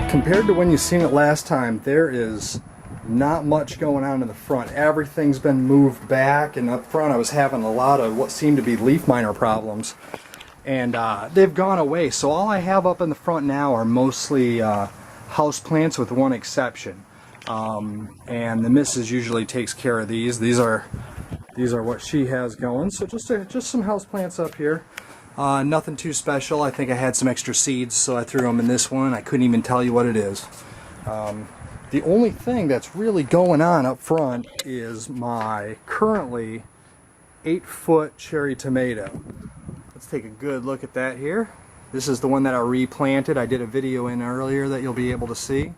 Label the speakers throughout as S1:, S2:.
S1: Compared to when you seen it last time, there is not much going on in the front. Everything's been moved back, and up front I was having a lot of what seemed to be leaf miner problems, and they've gone away. So all I have up in the front now are mostly house plants, with one exception, and the missus usually takes care of these. These are what she has going. So just some house plants up here. Nothing too special. I think I had some extra seeds, so I threw them in this one. I couldn't even tell you what it is. The only thing that's really going on up front is my currently 8-foot cherry tomato. Let's take a good look at that here. This is the one that I replanted. I did a video in earlier that you'll be able to see.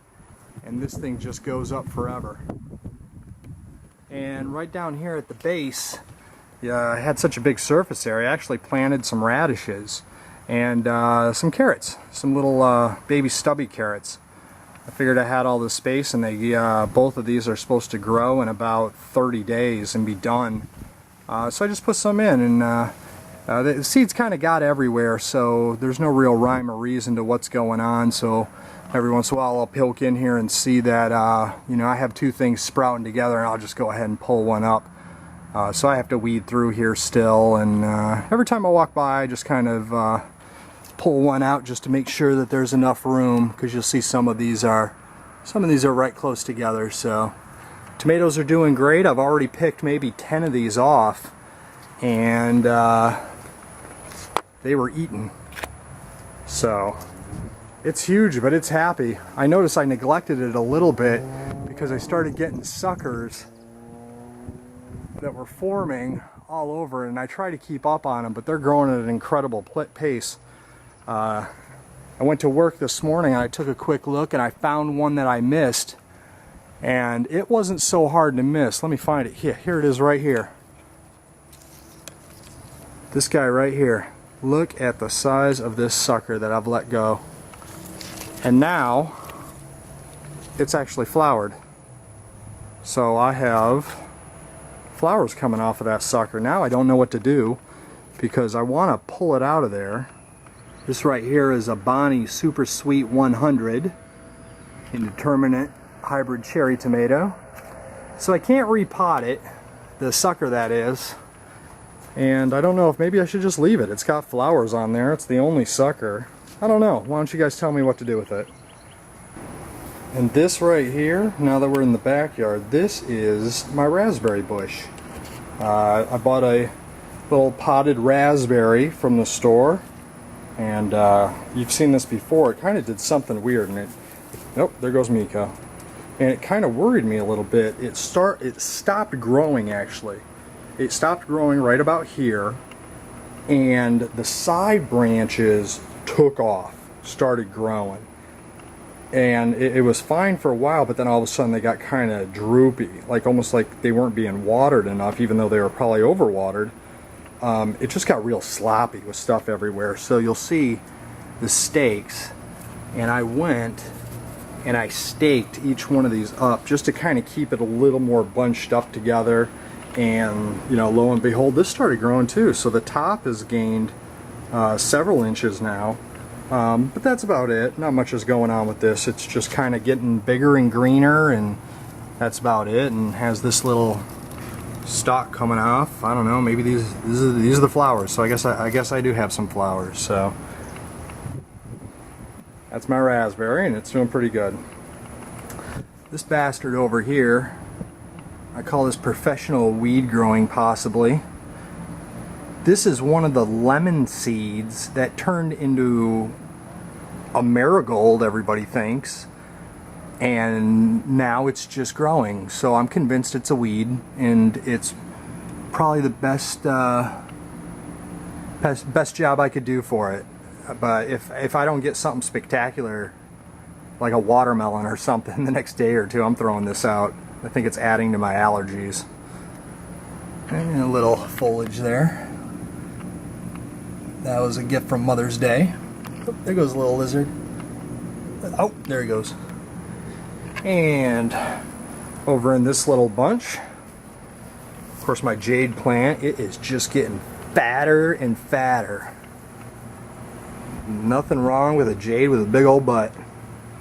S1: And this thing just goes up forever. And right down here at the base, I had such a big surface area. I actually planted some radishes and some carrots, some little baby stubby carrots. I figured I had all the space, and both of these are supposed to grow in about 30 days and be done. So I just put some in, and the seeds kind of got everywhere, so there's no real rhyme or reason to what's going on. So every once in a while I'll poke in here and see that you know, I have two things sprouting together, and I'll just go ahead and pull one up. So I have to weed through here still, and every time I walk by I just kind of pull one out just to make sure that there's enough room, because you'll see some of these are right close together. So tomatoes are doing great. I've already picked maybe 10 of these off, and they were eaten. So it's huge, but it's happy. I noticed I neglected it a little bit because I started getting suckers that were forming all over, and I try to keep up on them, but they're growing at an incredible pace. I went to work this morning and I took a quick look, and I found one that I missed, and it wasn't so hard to miss. Let me find it. Here it is right here. This guy right here. Look at the size of this sucker that I've let go. And now it's actually flowered. So I have flowers coming off of that sucker. Now I don't know what to do, because I want to pull it out of there. This right here is a Bonnie Super Sweet 100 Indeterminate Hybrid Cherry Tomato. So I can't repot it, the sucker that is, and I don't know if maybe I should just leave it. It's got flowers on there. It's the only sucker. I don't know. Why don't you guys tell me what to do with it? And this right here, now that we're in the backyard, this is my raspberry bush. I bought a little potted raspberry from the store, and you've seen this before. It kind of did something weird, and nope, there goes Miko. And it kind of worried me a little bit. It stopped growing, actually. It stopped growing right about here, and the side branches took off, started growing. And it was fine for a while, but then all of a sudden they got kind of droopy, like almost like they weren't being watered enough, even though they were probably overwatered. It just got real sloppy with stuff everywhere. So you'll see the stakes, and I went and I staked each one of these up just to kind of keep it a little more bunched up together. And you know, lo and behold, this started growing too. So the top has gained several inches now. But that's about it. Not much is going on with this. It's just kind of getting bigger and greener, and that's about it. And has this little stalk coming off. I don't know. Maybe these are the flowers. So I guess I do have some flowers. So that's my raspberry, and it's doing pretty good. This bastard over here, I call this professional weed growing, possibly. This is one of the lemon seeds that turned into a marigold, everybody thinks, and now it's just growing. So I'm convinced it's a weed, and it's probably the best job I could do for it. But if I don't get something spectacular, like a watermelon or something, the next day or two, I'm throwing this out. I think it's adding to my allergies. And a little foliage there. That was a gift from Mother's Day. Oh, there goes a little lizard. Oh, there he goes. And over in this little bunch, of course, my jade plant, it is just getting fatter and fatter. Nothing wrong with a jade with a big old butt.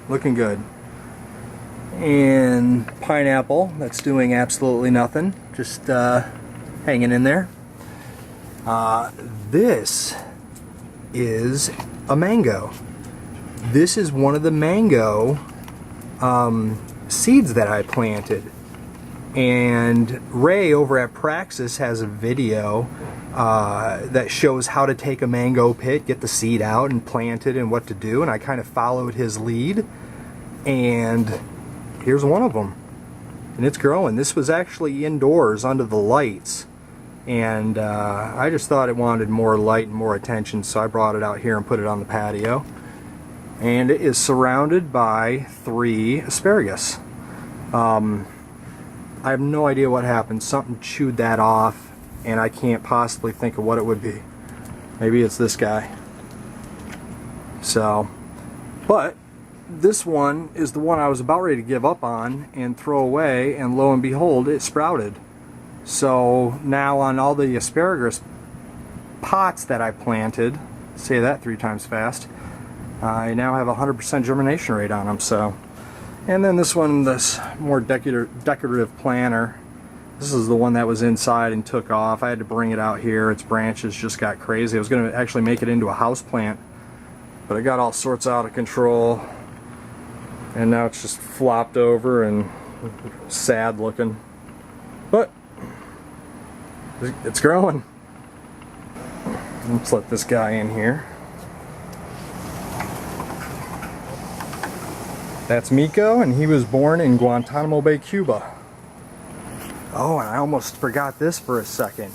S1: looking good. And pineapple, that's doing absolutely nothing, just hanging in there. This is a mango. This is one of the mango seeds that I planted. And Ray over at Praxis has a video that shows how to take a mango pit, get the seed out and plant it and what to do, and I kind of followed his lead, and here's one of them, and it's growing. This was actually indoors under the lights, and I just thought it wanted more light and more attention, so I brought it out here and put it on the patio, and it is surrounded by 3 asparagus. I have no idea what happened. Something chewed that off, and I can't possibly think of what it would be. Maybe it's this guy. So, but this one is the one I was about ready to give up on and throw away, and lo and behold, it sprouted. So now on all the asparagus pots that I planted, say that 3 times fast, I now have a 100% germination rate on them. So. And then this one, this more decorative planter, this is the one that was inside and took off. I had to bring it out here. Its branches just got crazy. I was going to actually make it into a house plant, but it got all sorts out of control, and now it's just flopped over and sad looking. But it's growing. Let's let this guy in here. That's Miko, and he was born in Guantanamo Bay, Cuba. Oh, and I almost forgot this for a second.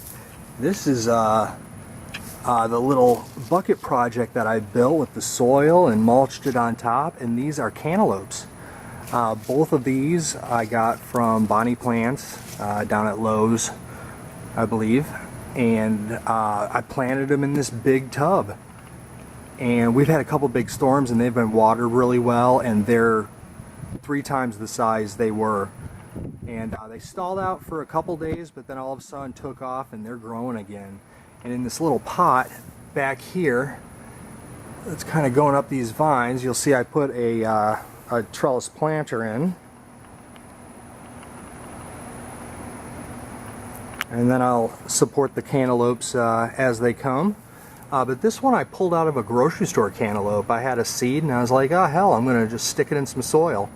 S1: This is the little bucket project that I built with the soil and mulched it on top, and these are cantaloupes. Both of these I got from Bonnie Plants down at Lowe's, I believe, and I planted them in this big tub. And we've had a couple big storms, and they've been watered really well, and they're 3 times the size they were. And they stalled out for a couple days, but then all of a sudden took off, and they're growing again. And in this little pot back here, it's kind of going up these vines. You'll see I put a trellis planter in. And then I'll support the cantaloupes as they come. But this one I pulled out of a grocery store cantaloupe. I had a seed, and I was like, oh hell, I'm going to just stick it in some soil.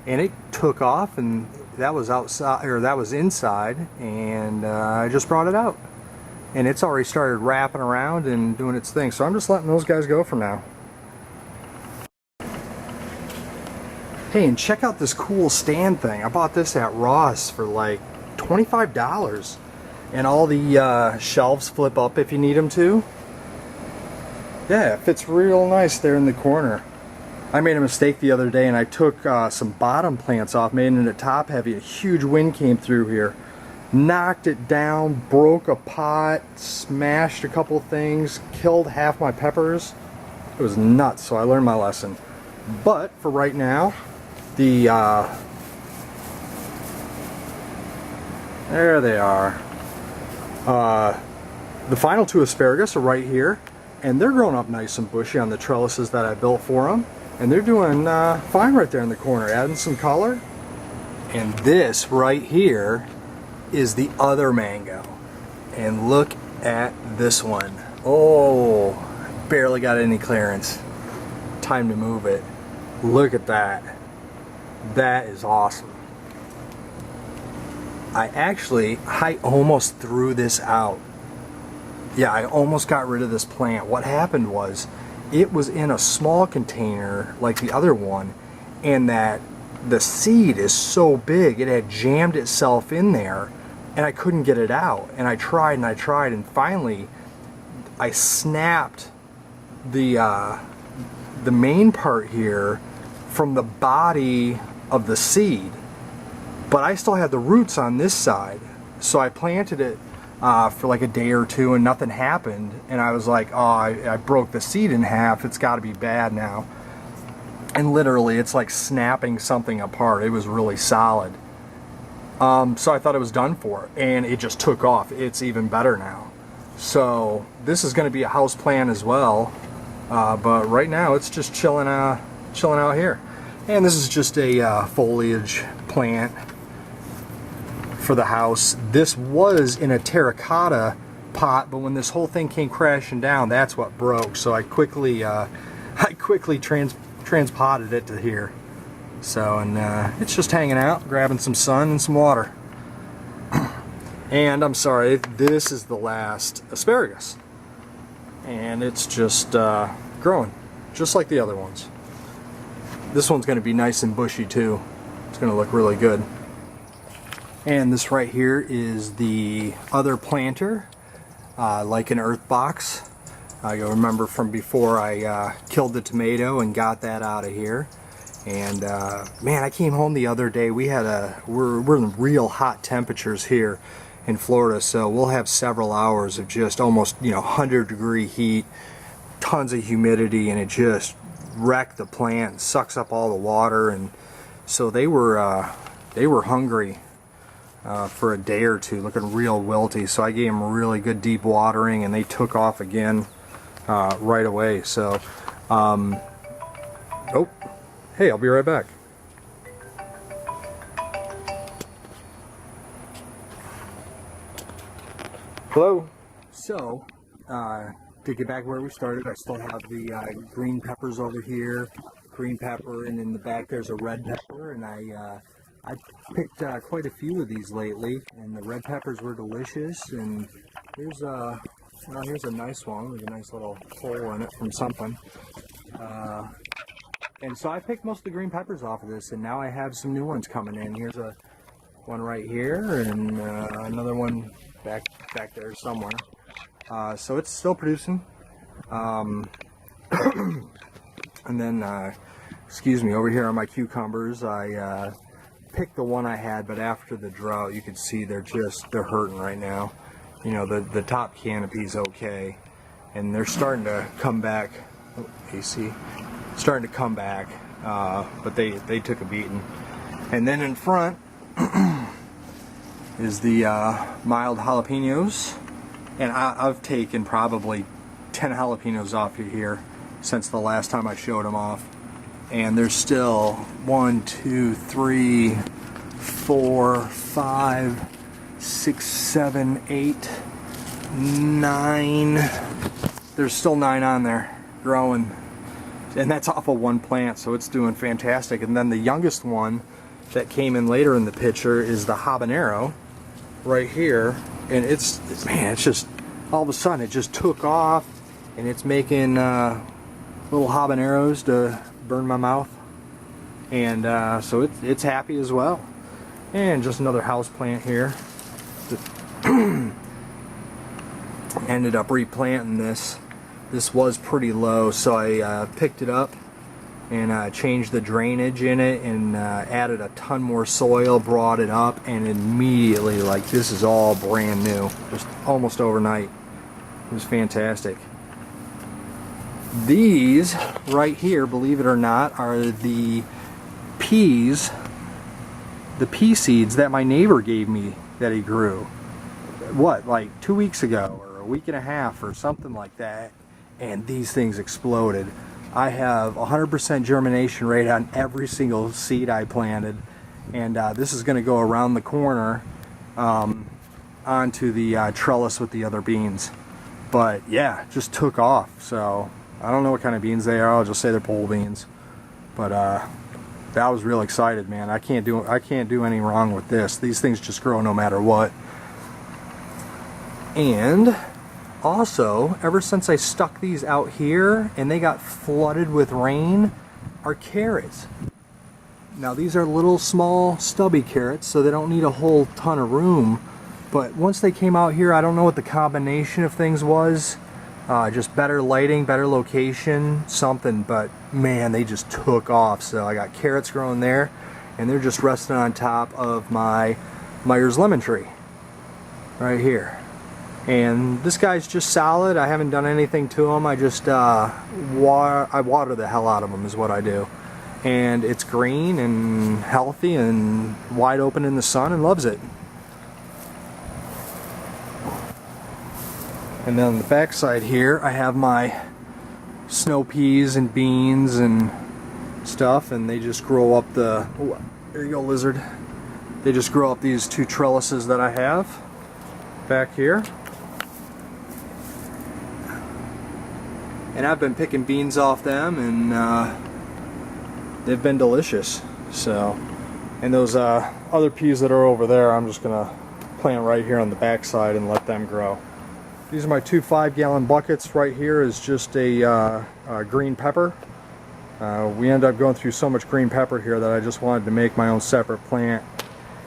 S1: And it took off, and that was outside, or that was inside, and I just brought it out. And it's already started wrapping around and doing its thing. So I'm just letting those guys go for now. Hey, and check out this cool stand thing. I bought this at Ross for like $25. And all the shelves flip up if you need them to. Yeah, it fits real nice there in the corner. I made a mistake the other day, and I took some bottom plants off, made it top heavy. A huge wind came through here, knocked it down, broke a pot, smashed a couple things, killed half my peppers. It was nuts, so I learned my lesson. But for right now, there they are. The final 2 asparagus are right here. And they're growing up nice and bushy on the trellises that I built for them. And they're doing fine right there in the corner, adding some color. And this right here is the other mango. And look at this one. Oh, barely got any clearance. Time to move it. Look at that. That is awesome. I almost threw this out. Yeah, I almost got rid of this plant. What happened was, it was in a small container like the other one, and that the seed is so big, it had jammed itself in there, and I couldn't get it out. And I tried, and finally, I snapped the main part here from the body of the seed, but I still had the roots on this side. So I planted it for like a day or 2, and nothing happened, and I was like, oh, I broke the seed in half, it's got to be bad now. And literally it's like snapping something apart. It was really solid. So I thought it was done for, and it just took off. It's even better now. So this is going to be a house plant as well, but right now it's just chilling out here. And this is just a foliage plant for the house. This was in a terracotta pot, but when this whole thing came crashing down, that's what broke. So I quickly transpotted it to here. So, and it's just hanging out, grabbing some sun and some water. And I'm sorry, this is the last asparagus. And it's just growing, just like the other ones. This one's going to be nice and bushy too. It's going to look really good. And this right here is the other planter, like an earth box. You'll remember from before I killed the tomato and got that out of here. And man, I came home the other day. We're in real hot temperatures here in Florida, so we'll have several hours of just almost 100-degree heat, tons of humidity, and it just wrecked the plant, sucks up all the water. And so they were hungry for a day or two, looking real wilty. So I gave them really good deep watering, and they took off again right away. So oh, hey, I'll be right back. Hello. So, to get back where we started, I still have the green peppers over here, green pepper, and in the back there's a red pepper, and I picked quite a few of these lately, and the red peppers were delicious. And here's a nice one with a nice little hole in it from something. And so I picked most of the green peppers off of this, and now I have some new ones coming in. Here's one right here, and another one back there somewhere. So it's still producing. And then, excuse me, over here on my cucumbers, I picked the one I had, but after the drought, you can see they're hurting right now. The top canopy's okay, and they're starting to come back. Oh, AC. Starting to come back, but they took a beating. And then in front is the mild jalapenos, and I've taken probably 10 jalapenos off here since the last time I showed them off, and there's still 1, 2, 3, 4, 5, 6, 7, 8, 9. There's still 9 on there growing. And that's off of one plant, so it's doing fantastic. And then the youngest one that came in later in the picture is the habanero right here. And it's just, all of a sudden it just took off, and it's making little habaneros to burn my mouth. And so it's happy as well. And just another house plant here. Ended up replanting this. This was pretty low, so I picked it up and changed the drainage in it, and added a ton more soil, brought it up, and immediately, like, this is all brand new, just almost overnight. It was fantastic. These right here, believe it or not, are the peas, the pea seeds that my neighbor gave me that he grew, what, like 2 weeks ago, or a week and a half, or something like that. And these things exploded. I have 100% germination rate on every single seed I planted, and this is going to go around the corner onto the trellis with the other beans. But yeah, just took off. So I don't know what kind of beans they are. I'll just say they're pole beans. But I was real excited, man. I can't do any wrong with this. These things just grow no matter what. And also, ever since I stuck these out here and they got flooded with rain, are carrots. Now these are little small stubby carrots, so they don't need a whole ton of room. But once they came out here, I don't know what the combination of things was. Just better lighting, better location, something. But man, they just took off. So I got carrots growing there, and they're just resting on top of my Myers lemon tree right here. And this guy's just solid. I haven't done anything to him. I just water the hell out of them is what I do. And it's green and healthy and wide open in the sun and loves it. And then on the back side here, I have my snow peas and beans and stuff, and they just grow up the, oh, there you go, lizard. They just grow up these 2 trellises that I have back here. And I've been picking beans off them, and they've been delicious. So, and those other peas that are over there, I'm just gonna plant right here on the back side and let them grow. These are my 2 5-gallon buckets. Right here is just a green pepper. We ended up going through so much green pepper here that I just wanted to make my own separate plant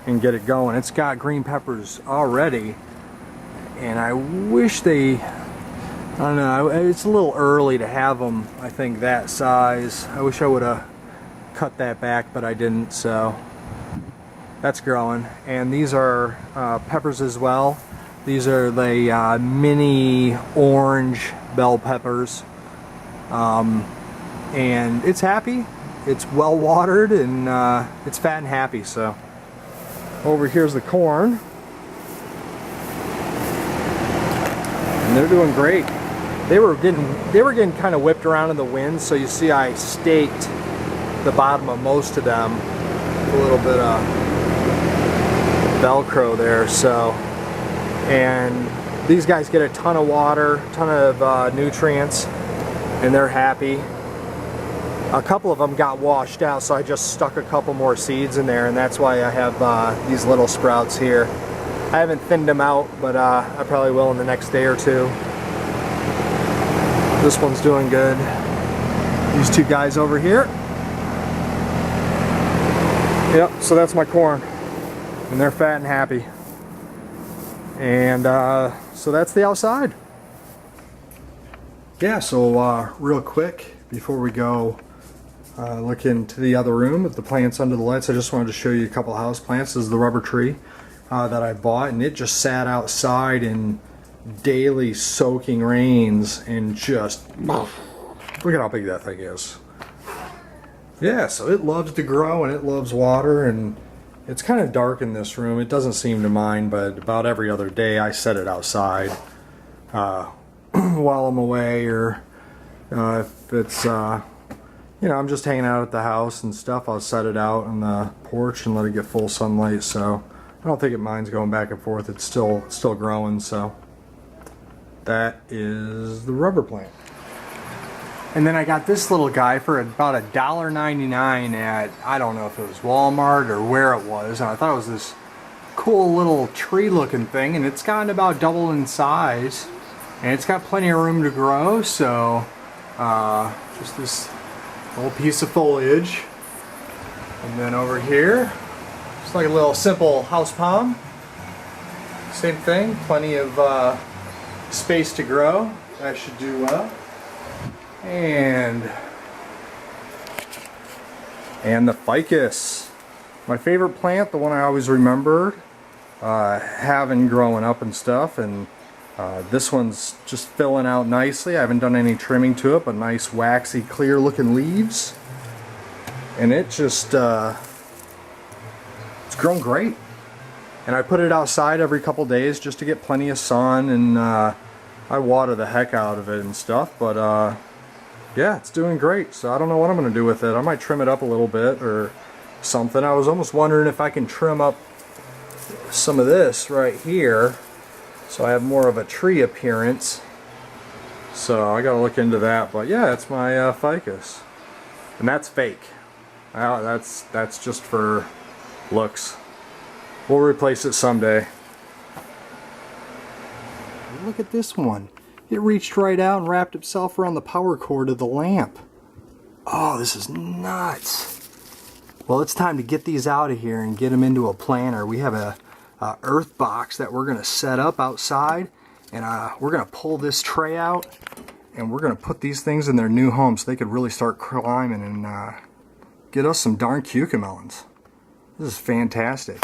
S1: and get it going. It's got green peppers already, and I wish they, I don't know, it's a little early to have them, I think, that size. I wish I would have cut that back, but I didn't, so that's growing. And these are peppers as well. These are the mini orange bell peppers, and it's happy, it's well watered, and it's fat and happy. So over here's the corn, and they're doing great. They were getting kind of whipped around in the wind, so you see I staked the bottom of most of them, a little bit of Velcro there. So, and these guys get a ton of water, ton of nutrients, and they're happy. A couple of them got washed out, so I just stuck a couple more seeds in there, and that's why I have these little sprouts here. I haven't thinned them out, but I probably will in the next day or 2. This one's doing good. These 2 guys over here. Yep, so that's my corn, and they're fat and happy. And so that's the outside. Yeah, so real quick before we go look into the other room with the plants under the lights, I just wanted to show you a couple house plants. This is the rubber tree that I bought, and it just sat outside in daily soaking rains, and just look at how big that thing is. Yeah, so it loves to grow, and it loves water, and it's kind of dark in this room. It doesn't seem to mind, but about every other day I set it outside while I'm away, or if it's you know, I'm just hanging out at the house and stuff, I'll set it out on the porch and let it get full sunlight. So I don't think it minds going back and forth. It's still growing. So that is the rubber plant. And then I got this little guy for about $1.99 at, I don't know if it was Walmart or where it was, and I thought it was this cool little tree looking thing, and it's gotten about double in size, and it's got plenty of room to grow. So just this little piece of foliage. And then over here, just like a little simple house palm, same thing, plenty of space to grow. That should do well. And the ficus, my favorite plant, the one I always remember having growing up and stuff. And this one's just filling out nicely. I haven't done any trimming to it, but nice waxy clear looking leaves, and it just it's grown great. And I put it outside every couple days just to get plenty of sun, and I water the heck out of it and stuff. But yeah, it's doing great. So I don't know what I'm gonna do with it. I might trim it up a little bit or something. I was almost wondering if I can trim up some of this right here so I have more of a tree appearance. So I gotta look into that. But yeah, it's my ficus, and that's fake. That's just for looks. We'll replace it someday. Look at this one. It reached right out and wrapped itself around the power cord of the lamp. Oh, this is nuts. Well, it's time to get these out of here and get them into a planter. We have a earth box that we're going to set up outside, and we're going to pull this tray out, and we're going to put these things in their new home so they could really start climbing and get us some darn cucamelons. This is fantastic.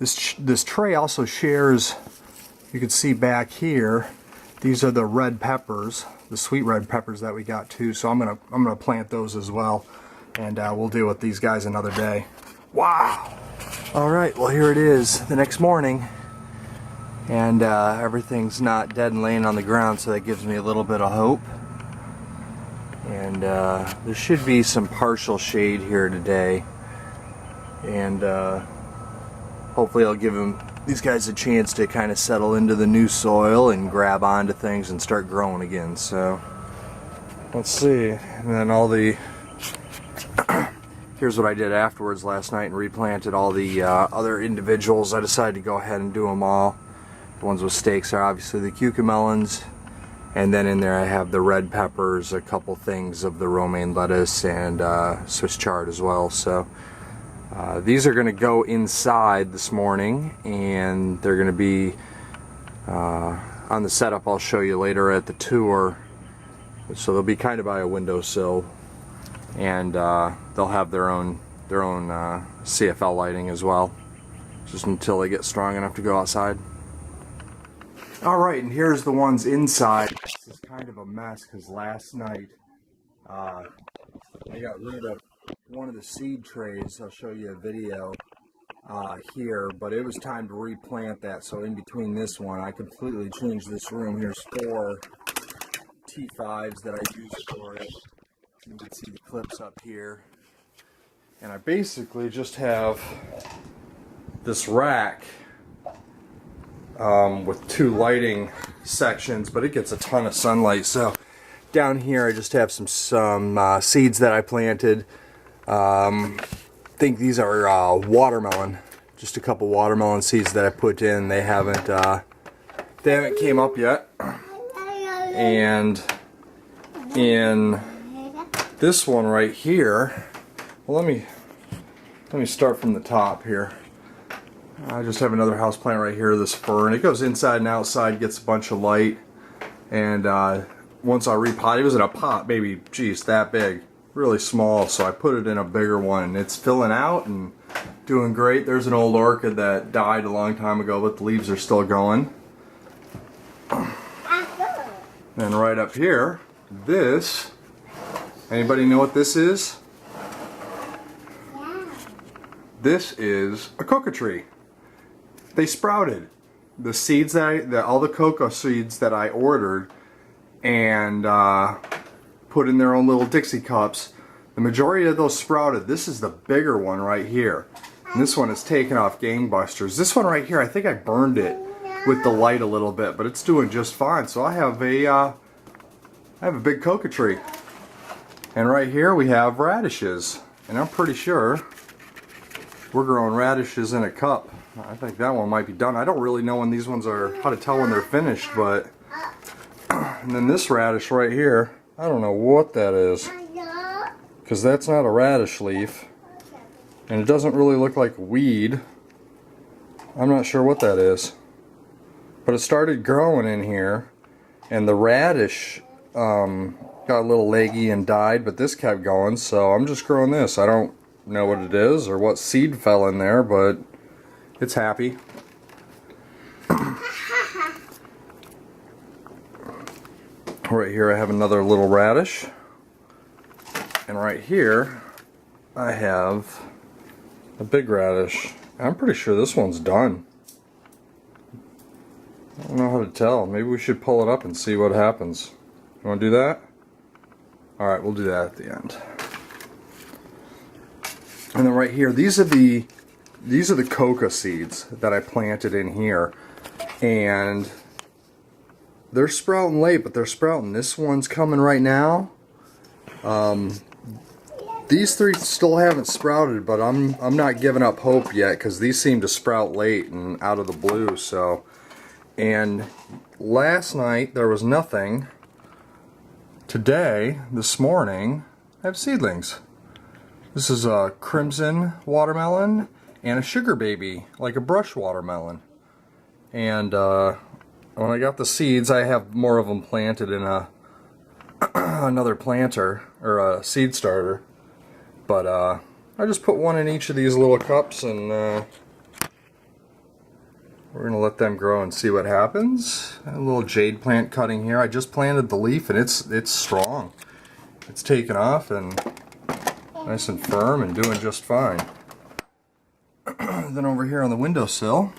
S1: This tray also shares, you can see back here, these are the red peppers, the sweet red peppers that we got too. So I'm gonna plant those as well, and we'll deal with these guys another day. Wow! All right, well here it is, the next morning, and everything's not dead and laying on the ground, so that gives me a little bit of hope. And there should be some partial shade here today, and hopefully I'll give these guys a chance to kind of settle into the new soil and grab onto things and start growing again. So let's see. And then all the here's what I did afterwards last night and replanted all the other individuals. I decided to go ahead and do them all. The ones with stakes are obviously the cucamelons, and then in there I have the red peppers, a couple things of the romaine lettuce, and Swiss chard as well. So these are going to go inside this morning, and they're going to be on the setup I'll show you later at the tour. So they'll be kind of by a windowsill, and they'll have their own CFL lighting as well, just until they get strong enough to go outside. Alright, and here's the ones inside. This is kind of a mess because last night I got rid of one of the seed trays. I'll show you a video here, but it was time to replant that. So in between this one, I completely changed this room. Here's 4 T5s that I use for it. You can see the clips up here. And I basically just have this rack with 2 lighting sections, but it gets a ton of sunlight. So down here I just have some seeds that I planted. I think these are watermelon, just a couple watermelon seeds that I put in. They haven't came up yet. And in this one right here, well, let me start from the top here. I just have another house plant right here, this fern. It goes inside and outside, gets a bunch of light. And once I repot, it was in a pot, maybe, geez, that big, really small. So I put it in a bigger one, and it's filling out and doing great. There's an old orchid that died a long time ago, but the leaves are still going. And right up here, this, anybody know what this is? Yeah. This is a cocoa tree. They sprouted. The seeds that all the cocoa seeds that I ordered and put in their own little Dixie cups, the majority of those sprouted. This is the bigger one right here. And this one is taking off gangbusters. This one right here, I think I burned it with the light a little bit, but it's doing just fine. So I have a big cocoa tree. And right here we have radishes. And I'm pretty sure we're growing radishes in a cup. I think that one might be done. I don't really know when these ones are, how to tell when they're finished, but and then this radish right here, I don't know what that is, because that's not a radish leaf, and it doesn't really look like weed. I'm not sure what that is, but it started growing in here, and the radish got a little leggy and died, but this kept going, so I'm just growing this. I don't know what it is or what seed fell in there, but it's happy. Right here I have another little radish, and right here I have a big radish. I'm pretty sure this one's done. I don't know how to tell. Maybe we should pull it up and see what happens. You want to do that? Alright, we'll do that at the end. And then right here, these are the cocoa seeds that I planted in here, and they're sprouting late, but they're sprouting. This one's coming right now. These 3 still haven't sprouted, but I'm not giving up hope yet, because these seem to sprout late and out of the blue. So, and last night there was nothing. Today, this morning, I have seedlings. This is a crimson watermelon and a sugar baby, like a brush watermelon. And when I got the seeds, I have more of them planted in another planter, or a seed starter. But I just put one in each of these little cups, and we're gonna let them grow and see what happens. A little jade plant cutting here. I just planted the leaf, and it's strong. It's taken off and nice and firm and doing just fine. Then over here on the windowsill,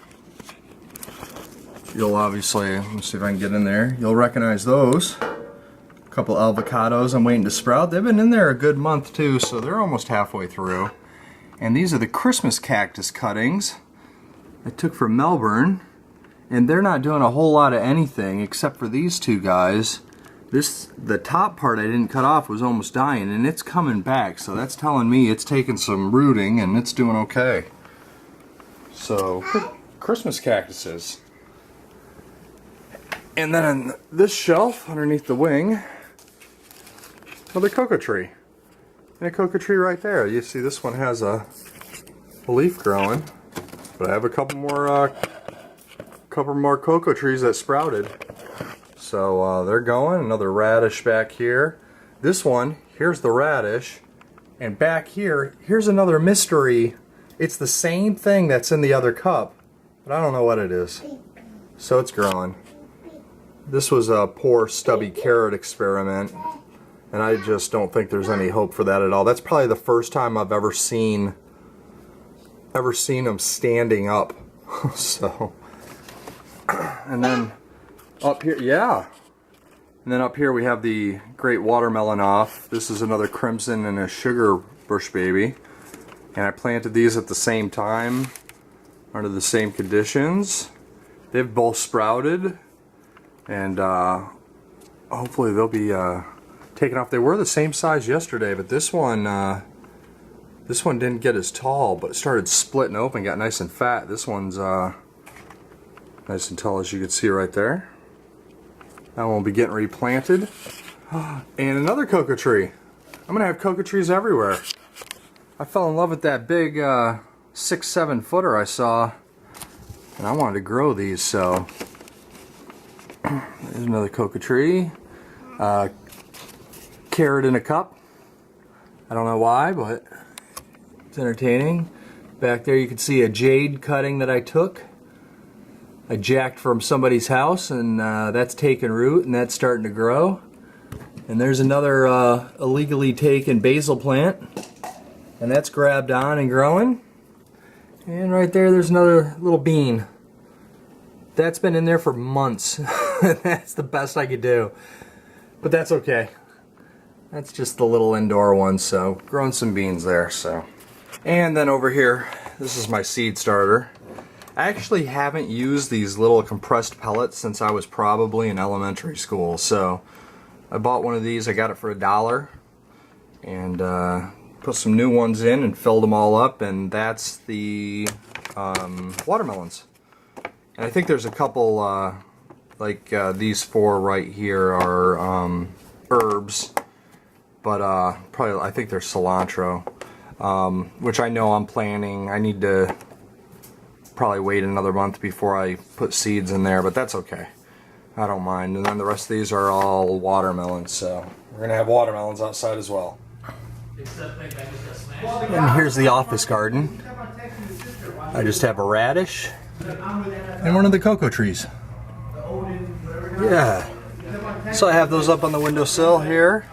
S1: you'll obviously, let me see if I can get in there, you'll recognize those. couple avocados I'm waiting to sprout. They've been in there a good month too, so they're almost halfway through. And these are the Christmas cactus cuttings I took from Melbourne. And they're not doing a whole lot of anything except for these two guys. The top part I didn't cut off was almost dying, and it's coming back, so that's telling me it's taking some rooting and it's doing okay. So, Christmas cactuses. And then on this shelf underneath the wing, another cocoa tree. And a cocoa tree right there. You see this one has a leaf growing, but I have a couple more cocoa trees that sprouted. So they're going. Another radish back here. This one, here's the radish. And back here, here's another mystery. It's the same thing that's in the other cup, but I don't know what it is. So it's growing. This was a poor stubby carrot experiment, and I just don't think there's any hope for that at all. That's probably the first time I've ever seen them standing up. So, and then up here, yeah. And then up here we have the great watermelon off. This is another crimson and a sugar bush baby. And I planted these at the same time, under the same conditions. They've both sprouted, and hopefully they'll be taken off. They were the same size yesterday, but this one didn't get as tall, but it started splitting open, got nice and fat. This one's nice and tall, as you can see right there. That one will be getting replanted. And another cocoa tree. I'm gonna have cocoa trees everywhere. I fell in love with that big 6-7 footer I saw, and I wanted to grow these, so there's another cocoa tree. Carrot in a cup. I don't know why, but it's entertaining. Back there you can see a jade cutting that I took. I jacked from somebody's house, and that's taken root and that's starting to grow. And there's another illegally taken basil plant, and that's grabbed on and growing. And right there's another little bean. That's been in there for months. That's the best I could do. But that's okay. That's just the little indoor one, so growing some beans there. So, and then over here, this is my seed starter. I actually haven't used these little compressed pellets since I was probably in elementary school. So I bought one of these. I got it for $1, and put some new ones in and filled them all up. And that's the watermelons. And I think there's a couple like these four right here are herbs, but probably I think they're cilantro, which I know I'm planting. I need to probably wait another month before I put seeds in there, but that's okay. I don't mind. And then the rest of these are all watermelons, so we're gonna have watermelons outside as well. And here's the office garden. I just have a radish and one of the cocoa trees. Yeah. So I have those up on the windowsill here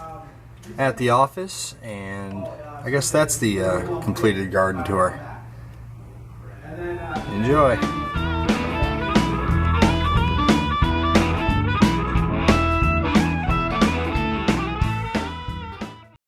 S1: at the office, and I guess that's the completed garden tour. Enjoy.